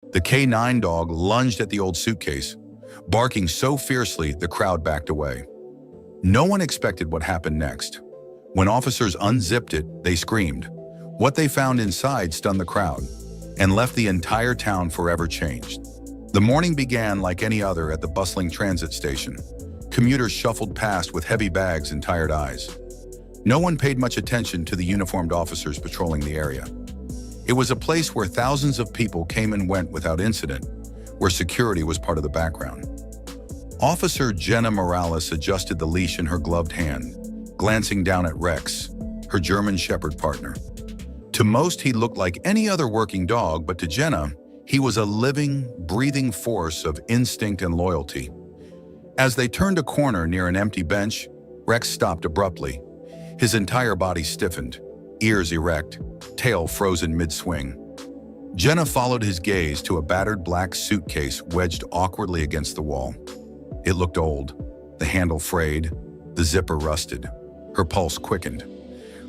The K9 dog lunged at the old suitcase, barking so fiercely the crowd backed away. No one expected what happened next. When officers unzipped it, they screamed. What they found inside stunned the crowd and left the entire town forever changed. The morning began like any other at the bustling transit station. Commuters shuffled past with heavy bags and tired eyes. No one paid much attention to the uniformed officers patrolling the area. It was a place where thousands of people came and went without incident, where security was part of the background. Officer Jenna Morales adjusted the leash in her gloved hand, glancing down at Rex, her German Shepherd partner. To most, he looked like any other working dog, but to Jenna, he was a living, breathing force of instinct and loyalty. As they turned a corner near an empty bench, Rex stopped abruptly. His entire body stiffened, ears erect, tail frozen mid-swing. Jenna followed his gaze to a battered black suitcase wedged awkwardly against the wall. It looked old, the handle frayed, the zipper rusted. Her pulse quickened.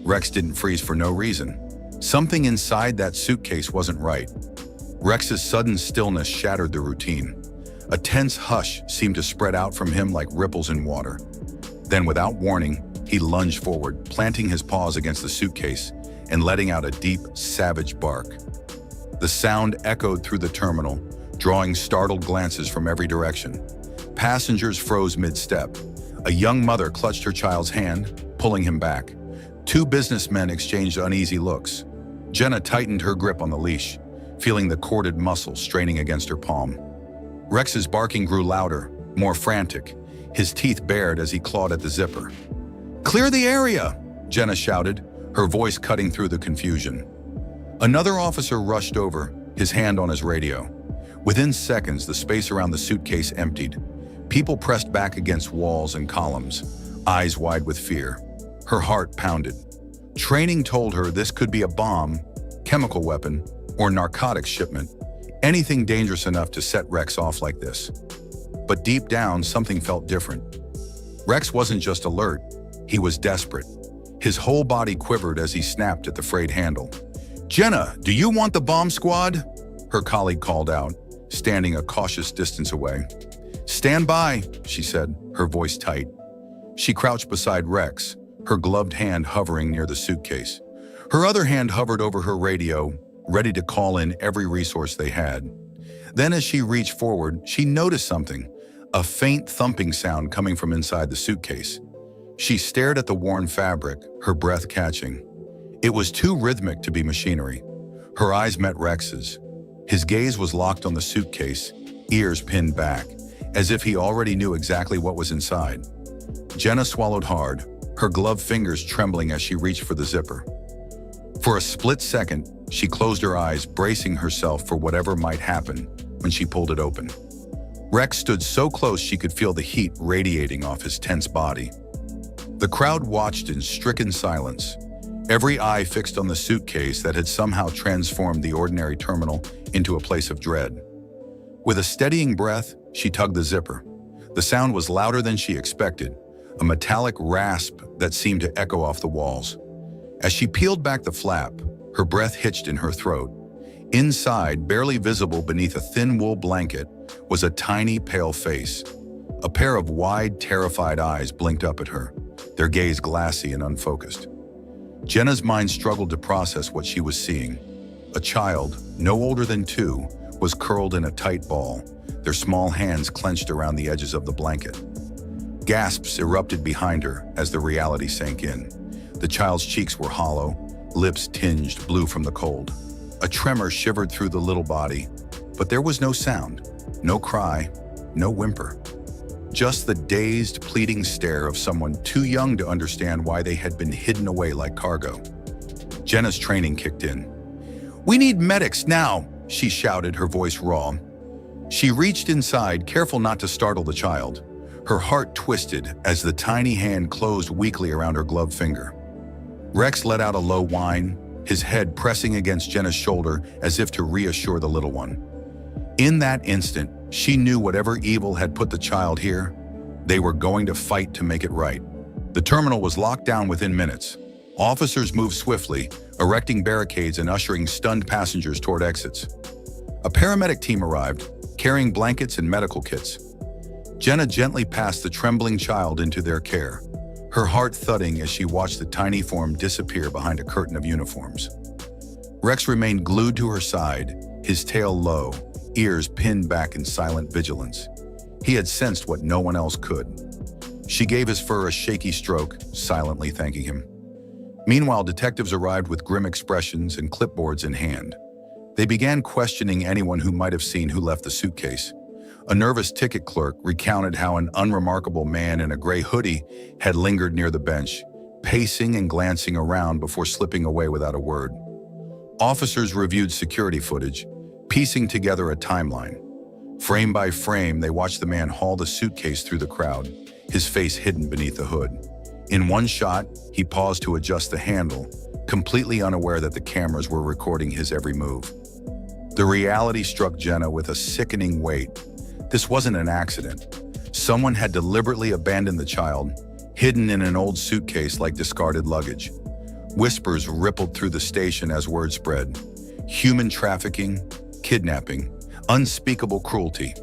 Rex didn't freeze for no reason. Something inside that suitcase wasn't right. Rex's sudden stillness shattered the routine. A tense hush seemed to spread out from him like ripples in water. Then, without warning, he lunged forward, planting his paws against the suitcase and letting out a deep, savage bark. The sound echoed through the terminal, drawing startled glances from every direction. Passengers froze mid-step. A young mother clutched her child's hand, pulling him back. Two businessmen exchanged uneasy looks. Jenna tightened her grip on the leash, feeling the corded muscle straining against her palm. Rex's barking grew louder, more frantic, his teeth bared as he clawed at the zipper. "Clear the area!" Jenna shouted, her voice cutting through the confusion. Another officer rushed over, his hand on his radio. Within seconds, the space around the suitcase emptied. People pressed back against walls and columns, eyes wide with fear. Her heart pounded. Training told her this could be a bomb, chemical weapon, or narcotics shipment, anything dangerous enough to set Rex off like this. But deep down, something felt different. Rex wasn't just alert, he was desperate. His whole body quivered as he snapped at the frayed handle. "Jenna, do you want the bomb squad?" her colleague called out, standing a cautious distance away. "Stand by," she said, her voice tight. She crouched beside Rex, her gloved hand hovering near the suitcase. Her other hand hovered over her radio, ready to call in every resource they had. Then as she reached forward, she noticed something, a faint thumping sound coming from inside the suitcase. She stared at the worn fabric, her breath catching. It was too rhythmic to be machinery. Her eyes met Rex's. His gaze was locked on the suitcase, ears pinned back, as if he already knew exactly what was inside. Jenna swallowed hard, her gloved fingers trembling as she reached for the zipper. For a split second, she closed her eyes, bracing herself for whatever might happen when she pulled it open. Rex stood so close she could feel the heat radiating off his tense body. The crowd watched in stricken silence, every eye fixed on the suitcase that had somehow transformed the ordinary terminal into a place of dread. With a steadying breath, she tugged the zipper. The sound was louder than she expected, a metallic rasp that seemed to echo off the walls. As she peeled back the flap, her breath hitched in her throat. Inside, barely visible beneath a thin wool blanket, was a tiny, pale face. A pair of wide, terrified eyes blinked up at her, their gaze glassy and unfocused. Jenna's mind struggled to process what she was seeing. A child, no older than 2, was curled in a tight ball, their small hands clenched around the edges of the blanket. Gasps erupted behind her as the reality sank in. The child's cheeks were hollow, lips tinged blue from the cold. A tremor shivered through the little body, but there was no sound, no cry, no whimper. Just the dazed, pleading stare of someone too young to understand why they had been hidden away like cargo. Jenna's training kicked in. "We need medics now," she shouted, her voice raw. She reached inside, careful not to startle the child. Her heart twisted as the tiny hand closed weakly around her gloved finger. Rex let out a low whine, his head pressing against Jenna's shoulder as if to reassure the little one. In that instant, she knew whatever evil had put the child here, they were going to fight to make it right. The terminal was locked down within minutes. Officers moved swiftly, erecting barricades and ushering stunned passengers toward exits. A paramedic team arrived, carrying blankets and medical kits. Jenna gently passed the trembling child into their care, her heart thudding as she watched the tiny form disappear behind a curtain of uniforms. Rex remained glued to her side, his tail low, ears pinned back in silent vigilance. He had sensed what no one else could. She gave his fur a shaky stroke, silently thanking him. Meanwhile, detectives arrived with grim expressions and clipboards in hand. They began questioning anyone who might have seen who left the suitcase. A nervous ticket clerk recounted how an unremarkable man in a gray hoodie had lingered near the bench, pacing and glancing around before slipping away without a word. Officers reviewed security footage, piecing together a timeline. Frame by frame, they watched the man haul the suitcase through the crowd, his face hidden beneath the hood. In one shot, he paused to adjust the handle, completely unaware that the cameras were recording his every move. The reality struck Jenna with a sickening weight. This wasn't an accident. Someone had deliberately abandoned the child, hidden in an old suitcase like discarded luggage. Whispers rippled through the station as word spread. Human trafficking, kidnapping, unspeakable cruelty.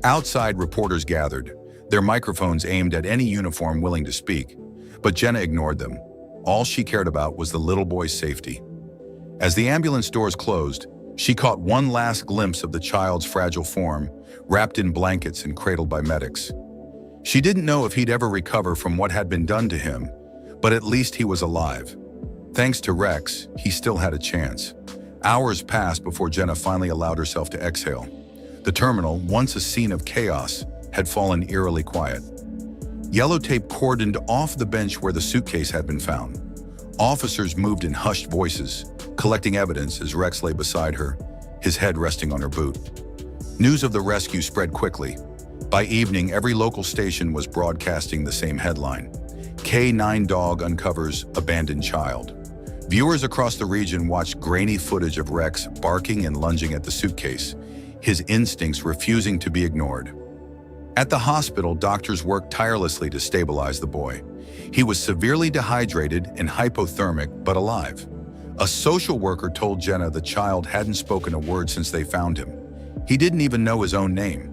Outside, reporters gathered, their microphones aimed at any uniform willing to speak. But Jenna ignored them. All she cared about was the little boy's safety. As the ambulance doors closed, she caught one last glimpse of the child's fragile form, wrapped in blankets and cradled by medics. She didn't know if he'd ever recover from what had been done to him, but at least he was alive. Thanks to Rex, he still had a chance. Hours passed before Jenna finally allowed herself to exhale. The terminal, once a scene of chaos, had fallen eerily quiet. Yellow tape cordoned off the bench where the suitcase had been found. Officers moved in hushed voices, collecting evidence as Rex lay beside her, his head resting on her boot. News of the rescue spread quickly. By evening, every local station was broadcasting the same headline: K9 dog uncovers abandoned child. Viewers across the region watched grainy footage of Rex barking and lunging at the suitcase, his instincts refusing to be ignored. At the hospital, doctors worked tirelessly to stabilize the boy. He was severely dehydrated and hypothermic, but alive. A social worker told Jenna the child hadn't spoken a word since they found him. He didn't even know his own name.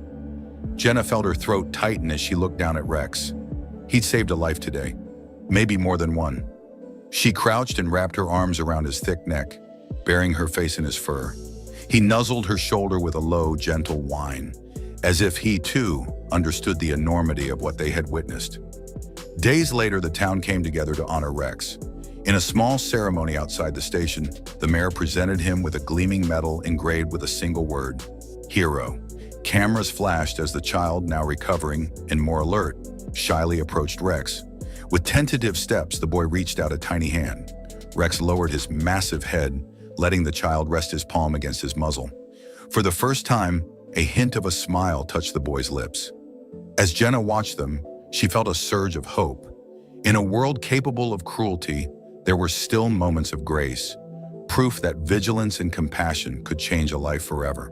Jenna felt her throat tighten as she looked down at Rex. He'd saved a life today, maybe more than one. She crouched and wrapped her arms around his thick neck, burying her face in his fur. He nuzzled her shoulder with a low, gentle whine, as if he, too, understood the enormity of what they had witnessed. Days later, the town came together to honor Rex. In a small ceremony outside the station, the mayor presented him with a gleaming medal engraved with a single word: hero. Cameras flashed as the child, now recovering and more alert, shyly approached Rex. With tentative steps, the boy reached out a tiny hand. Rex lowered his massive head, letting the child rest his palm against his muzzle. For the first time, a hint of a smile touched the boy's lips. As Jenna watched them, she felt a surge of hope. In a world capable of cruelty, there were still moments of grace, proof that vigilance and compassion could change a life forever.